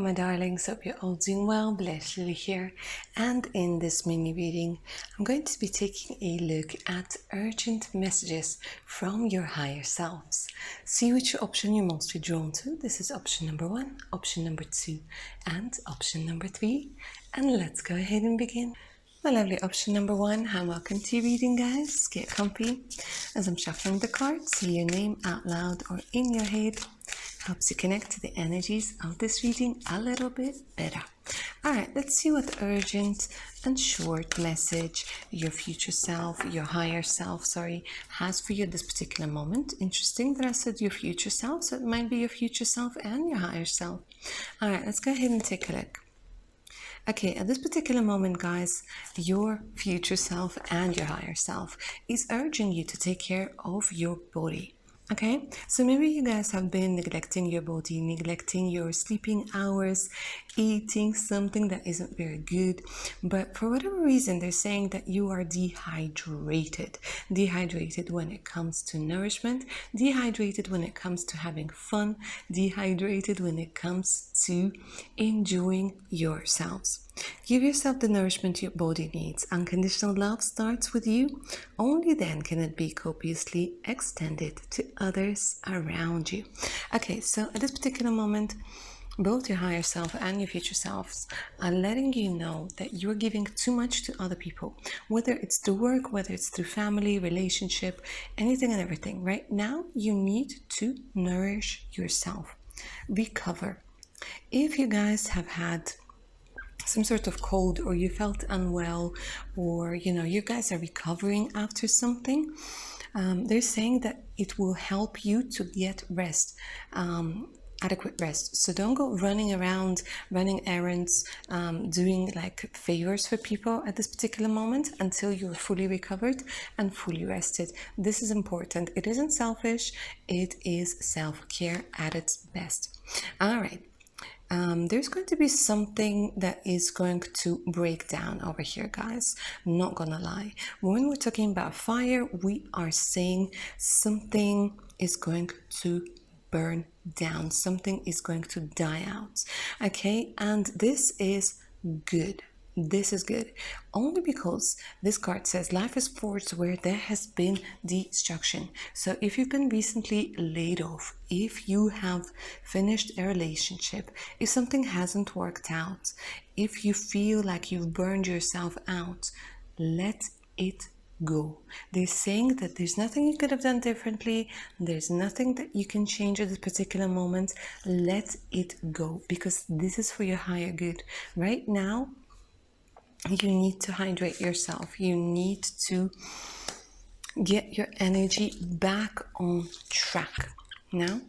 my darlings, hope you're all doing well. Bless Lily here, and in this mini reading I'm going to be taking a look at urgent messages from your higher selves. See which option you're mostly drawn to. This is option number 1, option number 2 and option number 3, and let's go ahead and begin. My lovely option number 1, and welcome to your reading, guys. Get comfy as I'm shuffling the cards. Say your name out loud or in your head. Helps you connect to the energies of this reading a little bit better. Alright, let's see what urgent and short message your future self, your higher self, has for you at this particular moment. Interesting that I said your future self, so it might be your future self and your higher self. Alright, let's go ahead and take a look. Okay, at this particular moment, guys, your future self and your higher self is urging you to take care of your body. Okay, so maybe you guys have been neglecting your body, neglecting your sleeping hours, eating something that isn't very good, but for whatever reason they're saying that you are dehydrated when it comes to nourishment, dehydrated when it comes to having fun, dehydrated when it comes to enjoying yourselves. Give yourself the nourishment your body needs. Unconditional love starts with you. Only then can it be copiously extended to others around you. Okay, so at this particular moment, both your higher self and your future selves are letting you know that you're giving too much to other people, whether it's through work, whether it's through family, relationship, anything and everything. Right now, you need to nourish yourself. Recover. If you guys have had some sort of cold, or you felt unwell, or you guys are recovering after something, they're saying that it will help you to get rest, adequate rest. So don't go running around, running errands, doing like favors for people at this particular moment until you're fully recovered and fully rested. This is important. It isn't selfish, it is self-care at its best. All right. There's going to be something that is going to break down over here, guys. I'm not gonna lie. When we're talking about fire, we are saying something is going to burn down, something is going to die out. Okay, and this is good. This is good only because this card says life is forged where there has been destruction. So if you've been recently laid off, if you have finished a relationship, if something hasn't worked out, if you feel like you've burned yourself out, let it go. They're saying that there's nothing you could have done differently. There's nothing that you can change at this particular moment. Let it go, because this is for your higher good. Right now, you need to hydrate yourself. You need to get your energy back on track now,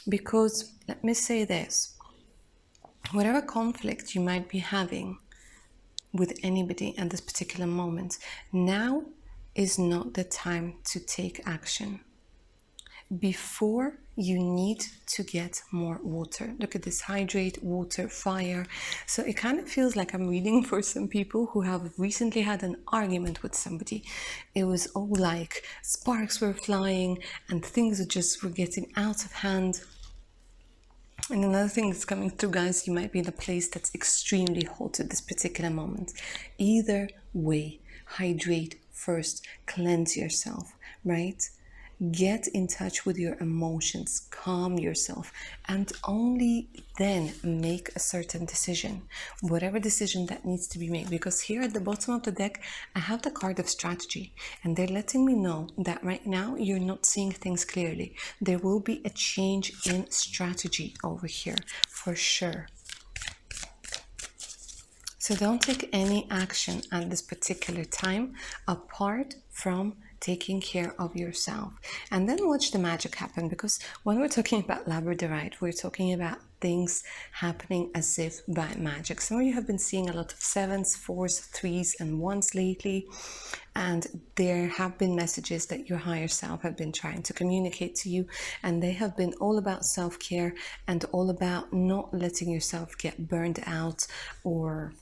because let me say this, whatever conflict you might be having with anybody at this particular moment, now is not the time to take action. Before, you need to get more water. Look at this: hydrate, water, fire. So it kind of feels like I'm reading for some people who have recently had an argument with somebody. It was all like sparks were flying and things were getting out of hand. And another thing that's coming through, guys, you might be in a place that's extremely hot at this particular moment. Either way, hydrate first, cleanse yourself, right? Get in touch with your emotions, calm yourself, and only then make a certain decision, whatever decision that needs to be made. Because here at the bottom of the deck, I have the card of strategy, and they're letting me know that right now you're not seeing things clearly. There will be a change in strategy over here for sure. So don't take any action at this particular time apart from taking care of yourself, and then watch the magic happen. Because when we're talking about labradorite, we're talking about things happening as if by magic. Some of you have been seeing a lot of 7s, 4s, 3s and 1s lately, and there have been messages that your higher self have been trying to communicate to you, and they have been all about self-care and all about not letting yourself get burned out or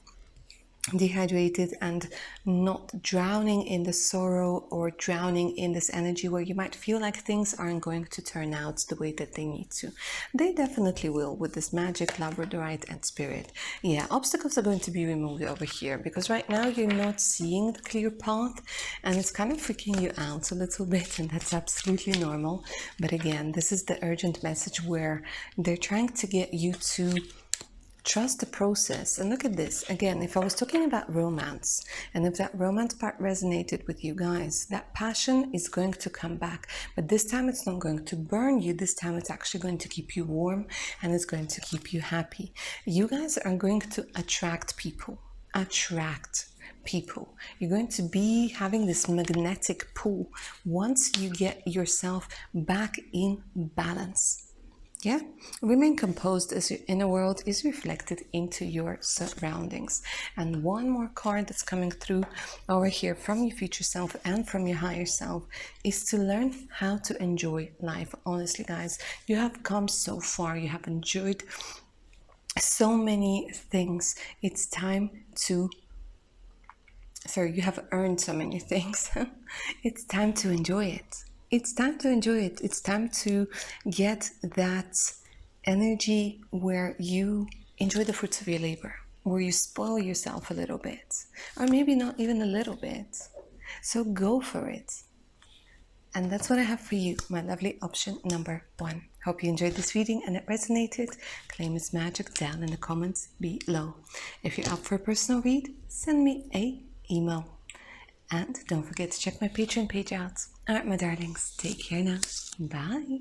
dehydrated and not drowning in the sorrow or drowning in this energy where you might feel like things aren't going to turn out the way that they need to. They definitely will with this magic, labradorite, and spirit. Yeah, obstacles are going to be removed over here because right now you're not seeing the clear path and it's kind of freaking you out a little bit, and that's absolutely normal. But again, this is the urgent message where they're trying to get you to trust the process. And look at this again. If I was talking about romance, and if that romance part resonated with you guys, that passion is going to come back, but this time it's not going to burn you. This time it's actually going to keep you warm and it's going to keep you happy. You guys are going to attract people. You're going to be having this magnetic pull once you get yourself back in balance. Yeah, remain composed as your inner world is reflected into your surroundings. And one more card that's coming through over here from your future self and from your higher self is to learn how to enjoy life. Honestly, guys, you have come so far. You have enjoyed so many things. It's time to you have earned so many things. It's time to enjoy it. It's time to enjoy it. It's time to get that energy where you enjoy the fruits of your labor, where you spoil yourself a little bit, or maybe not even a little bit. So go for it. And that's what I have for you, my lovely option number 1. Hope you enjoyed this reading and it resonated. Claim its magic down in the comments below. If you're up for a personal read, send me a email. And don't forget to check my Patreon page out. Alright, my darlings, take care now. Bye.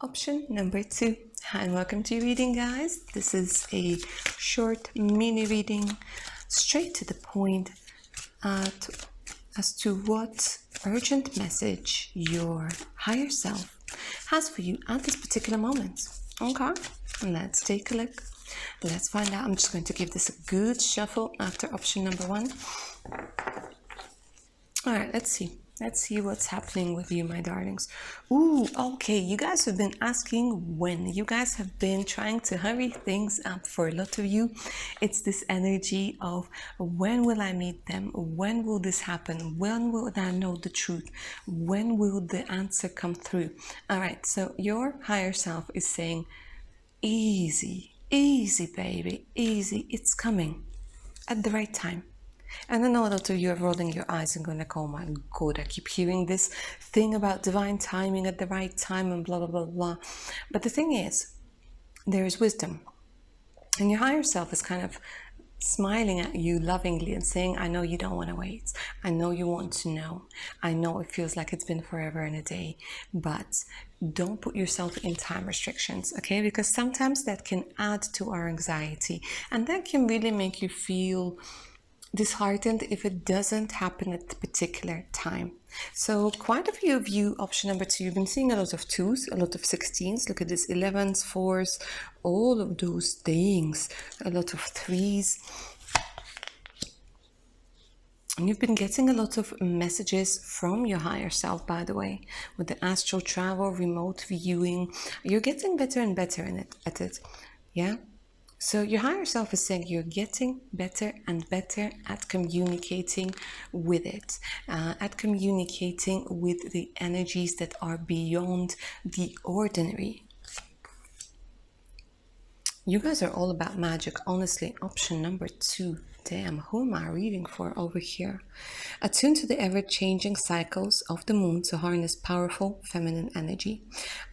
Option number 2. Hi and welcome to your reading, guys. This is a short mini reading, straight to the point, as to what urgent message your higher self has for you at this particular moment. Okay, let's take a look. Let's find out. I'm just going to give this a good shuffle after option number 1. All right, let's see. Let's see what's happening with you, my darlings. Ooh, okay. You guys have been asking when. You guys have been trying to hurry things up for a lot of you. It's this energy of when will I meet them? When will this happen? When will I know the truth? When will the answer come through? All right, so your higher self is saying, easy. Easy, baby, easy. It's coming at the right time. And I know a lot of you are rolling your eyes and going like, oh my God, I keep hearing this thing about divine timing at the right time and blah, blah, blah, blah. But the thing is, there is wisdom. And your higher self is kind of smiling at you lovingly and saying, I know you don't want to wait. I know you want to know. I know it feels like it's been forever and a day, but don't put yourself in time restrictions, okay? Because sometimes that can add to our anxiety and that can really make you feel disheartened if it doesn't happen at the particular time. So quite a few of you, option number 2, you've been seeing a lot of 2s, a lot of 16s. Look at this, 11s, 4s, all of those things, a lot of 3s. And you've been getting a lot of messages from your higher self, by the way, with the astral travel, remote viewing. You're getting better and better at it, yeah? So your higher self is saying you're getting better and better at communicating with it, at communicating with the energies that are beyond the ordinary. You guys are all about magic, honestly. Option number 2. Damn, who am I reading for over here? Attune to the ever-changing cycles of the moon to harness powerful feminine energy.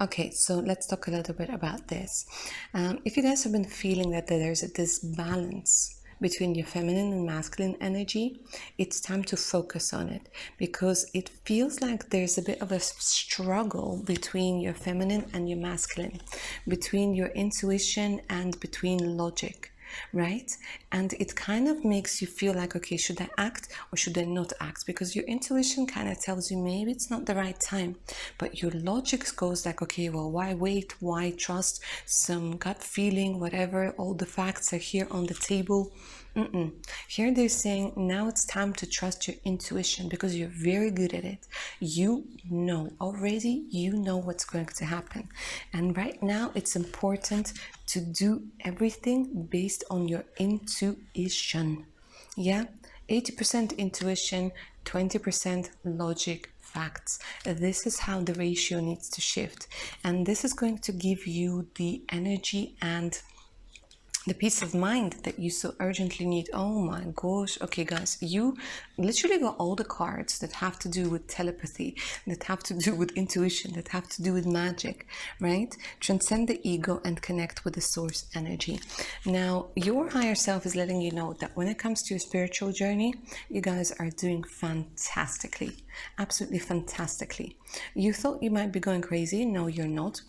Okay, so let's talk a little bit about this. If you guys have been feeling that there's a disbalance between your feminine and masculine energy, it's time to focus on it because it feels like there's a bit of a struggle between your feminine and your masculine, between your intuition and between logic, right? And it kind of makes you feel like, okay, should I act or should I not act? Because your intuition kind of tells you maybe it's not the right time, but your logic goes like, okay, well, why wait? Why trust some gut feeling? Whatever, all the facts are here on the table. Here they're saying now it's time to trust your intuition because you're very good at it. You know already, you know what's going to happen. And right now it's important to do everything based on your intuition. Yeah? 80% intuition, 20% logic, facts. This is how the ratio needs to shift. And this is going to give you the energy and the peace of mind that you so urgently need. Oh my gosh. Okay, guys, you literally got all the cards that have to do with telepathy, that have to do with intuition, that have to do with magic, right? Transcend the ego and connect with the source energy. Now, your higher self is letting you know that when it comes to your spiritual journey, you guys are doing fantastically, absolutely fantastically. You thought you might be going crazy. No, you're not.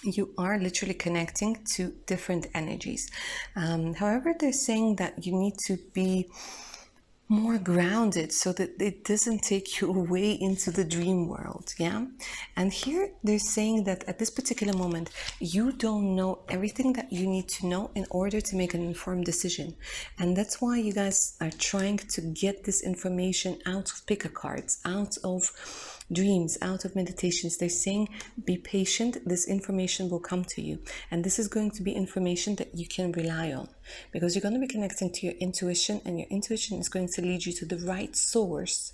You are literally connecting to different energies. However, they're saying that you need to be more grounded so that it doesn't take you away into the dream world. Yeah. And here they're saying that at this particular moment you don't know everything that you need to know in order to make an informed decision, and that's why you guys are trying to get this information out of pick a cards, out of dreams, out of meditations. They're saying be patient, this information will come to you, and this is going to be information that you can rely on because you're going to be connecting to your intuition, and your intuition is going to lead you to the right source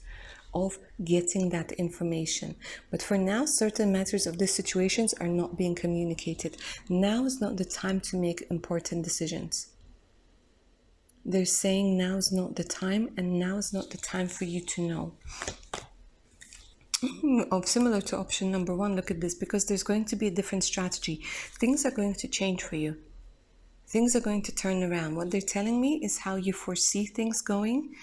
of getting that information. But for now, certain matters of these situations are not being communicated. Now is not the time to make important decisions. They're saying now is not the time, and now is not the time for you to know. Similar to option number one, look at this, because there's going to be a different strategy. Things are going to change for you. Things are going to turn around. What they're telling me is how you foresee things going.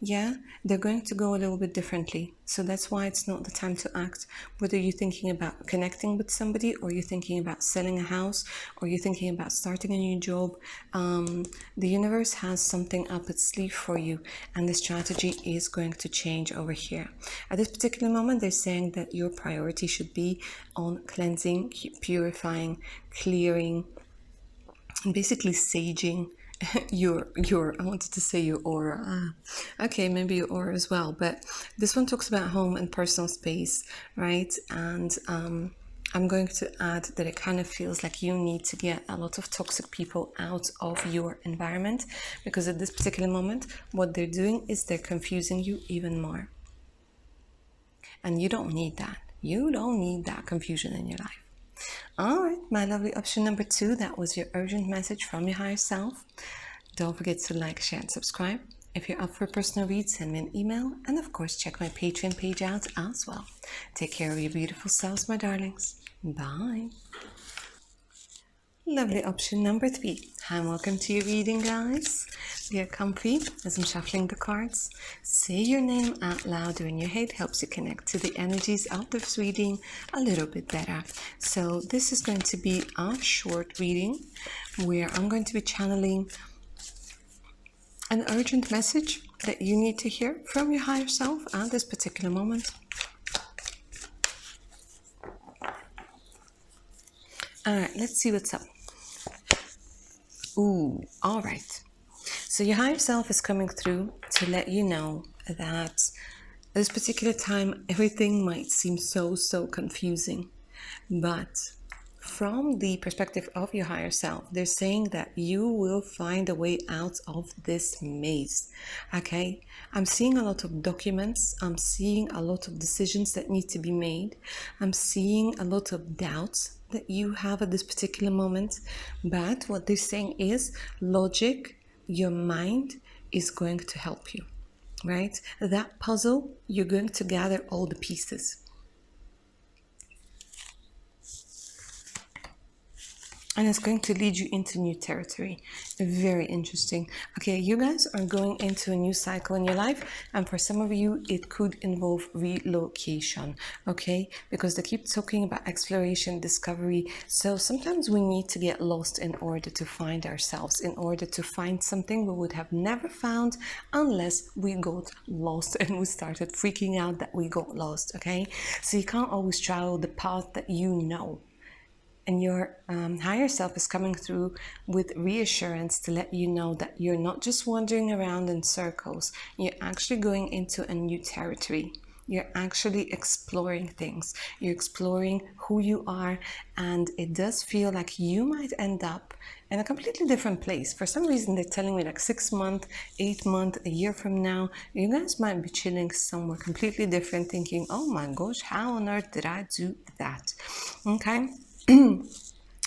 Yeah, they're going to go a little bit differently. So that's why it's not the time to act. Whether you're thinking about connecting with somebody, or you're thinking about selling a house, or you're thinking about starting a new job, the universe has something up its sleeve for you, and the strategy is going to change over here. At this particular moment, they're saying that your priority should be on cleansing, purifying, clearing, and basically saging your I wanted to say your aura. Okay, maybe your aura as well, but this one talks about home and personal space, right? And I'm going to add that it kind of feels like you need to get a lot of toxic people out of your environment, because at this particular moment what they're doing is they're confusing you even more, and you don't need that. You don't need that confusion in your life. All right, my lovely option number two, that was your urgent message from your higher self. Don't forget to like, share, and subscribe. If you're up for a personal read, send me an email. And of course, check my Patreon page out as well. Take care of your beautiful selves, my darlings. Bye. Lovely option number three. Hi, and welcome to your reading, guys. Get comfy as I'm shuffling the cards. Say your name out loud or in your head, helps you connect to the energies of this reading a little bit better. So this is going to be a short reading where I'm going to be channeling an urgent message that you need to hear from your higher self at this particular moment. All right, let's see what's up. Ooh, all right. So your higher self is coming through to let you know that at this particular time, everything might seem so confusing. But from the perspective of your higher self, they're saying that you will find a way out of this maze. Okay? I'm seeing a lot of documents. I'm seeing a lot of decisions that need to be made. I'm seeing a lot of doubts that you have at this particular moment. But what they're saying is logic, your mind is going to help you, right? That puzzle, you're going to gather all the pieces. And it's going to lead you into new territory. Very interesting. Okay, you guys are going into a new cycle in your life, and for some of you, it could involve relocation, okay? Because they keep talking about exploration, discovery. So sometimes we need to get lost in order to find ourselves, in order to find something we would have never found unless we got lost and we started freaking out that we got lost, okay? So you can't always travel the path that you know. And your higher self is coming through with reassurance to let you know that you're not just wandering around in circles, you're actually going into a new territory. You're actually exploring things. You're exploring who you are, and it does feel like you might end up in a completely different place. For some reason, they're telling me like 6 months, 8 months, a year from now, you guys might be chilling somewhere completely different, thinking, oh my gosh, how on earth did I do that? Okay.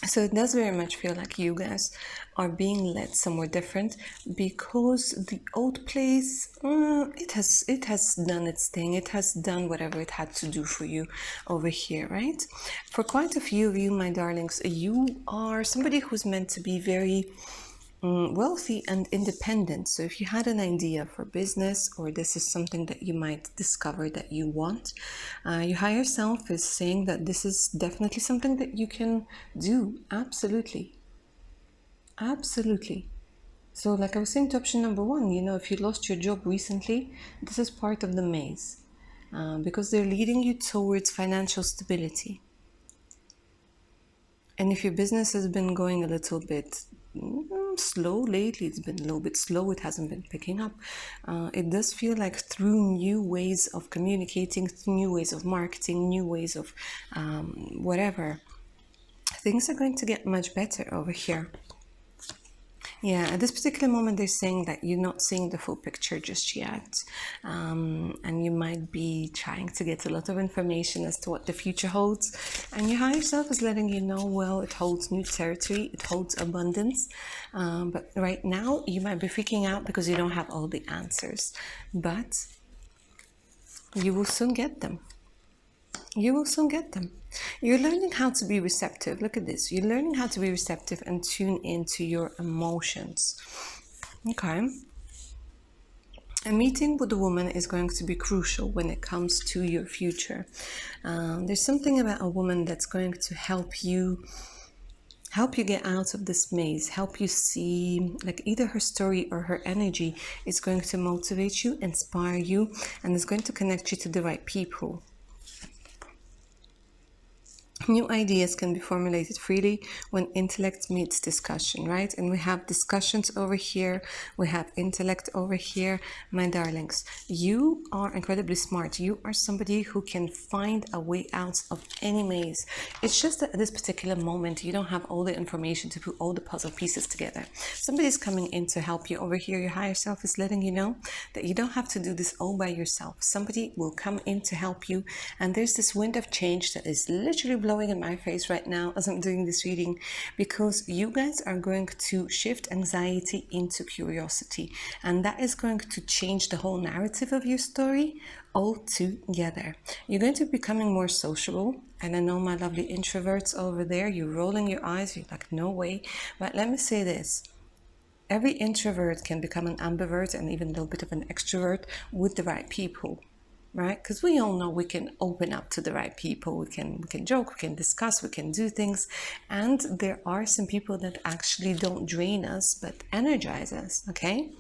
So it does very much feel like you guys are being led somewhere different, because the old place, it has done its thing. It has done whatever it had to do for you over here, right? For quite a few of you, my darlings, you are somebody who's meant to be very wealthy and independent. So if you had an idea for business, or this is something that you might discover that you want, your higher self is saying that this is definitely something that you can do. Absolutely. Absolutely. So like I was saying to option number one, if you lost your job recently, this is part of the maze, because they're leading you towards financial stability. And if your business has been going a little bit slow lately, it's been a little bit slow, it hasn't been picking up, it does feel like through new ways of communicating, through new ways of marketing, new ways of whatever, things are going to get much better over here. Yeah, at this particular moment, they're saying that you're not seeing the full picture just yet. And you might be trying to get a lot of information as to what the future holds. And your higher self is letting you know, well, it holds new territory, it holds abundance. But right now, you might be freaking out because you don't have all the answers. But you will soon get them. You will soon get them. You're learning how to be receptive. Look at this. You're learning how to be receptive and tune into your emotions. Okay. A meeting with a woman is going to be crucial when it comes to your future. There's something about a woman that's going to help you get out of this maze, help you see, like, either her story or her energy is going to motivate you, inspire you, and is going to connect you to the right people. New ideas can be formulated freely when intellect meets discussion, right? And we have discussions over here, we have intellect over here. My darlings, you are incredibly smart. You are somebody who can find a way out of any maze. It's just that at this particular moment, you don't have all the information to put all the puzzle pieces together. Somebody's coming in to help you over here. Your higher self is letting you know that you don't have to do this all by yourself. Somebody will come in to help you, and there's this wind of change that is literally blowing in my face right now as I'm doing this reading, because you guys are going to shift anxiety into curiosity, and that is going to change the whole narrative of your story altogether. You're going to be becoming more sociable, and I know my lovely introverts over there, you're rolling your eyes, you're like, no way. But let me say this: every introvert can become an ambivert and even a little bit of an extrovert with the right people. Right? Because we all know we can open up to the right people. We can joke, we can discuss, we can do things. And there are some people that actually don't drain us, but energize us, okay?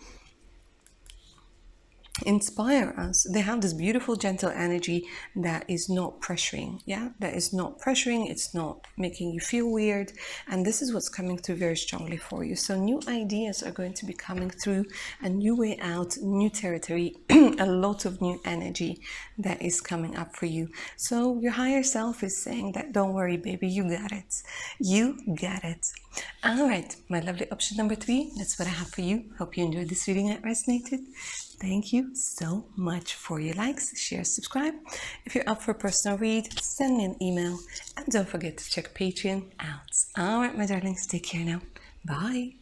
Inspire us. They have this beautiful, gentle energy that is not pressuring. Yeah, that is not pressuring. It's not making you feel weird. And this is what's coming through very strongly for you. So new ideas are going to be coming through, a new way out, new territory, a lot of new energy that is coming up for you. So your higher self is saying that, don't worry, baby, you got it. You got it. All right, my lovely option number 3. That's what I have for you. Hope you enjoyed this reading and resonated. Thank you so much for your likes, share, subscribe. If you're up for a personal read, send me an email. And don't forget to check Patreon out. All right, my darlings, take care now. Bye.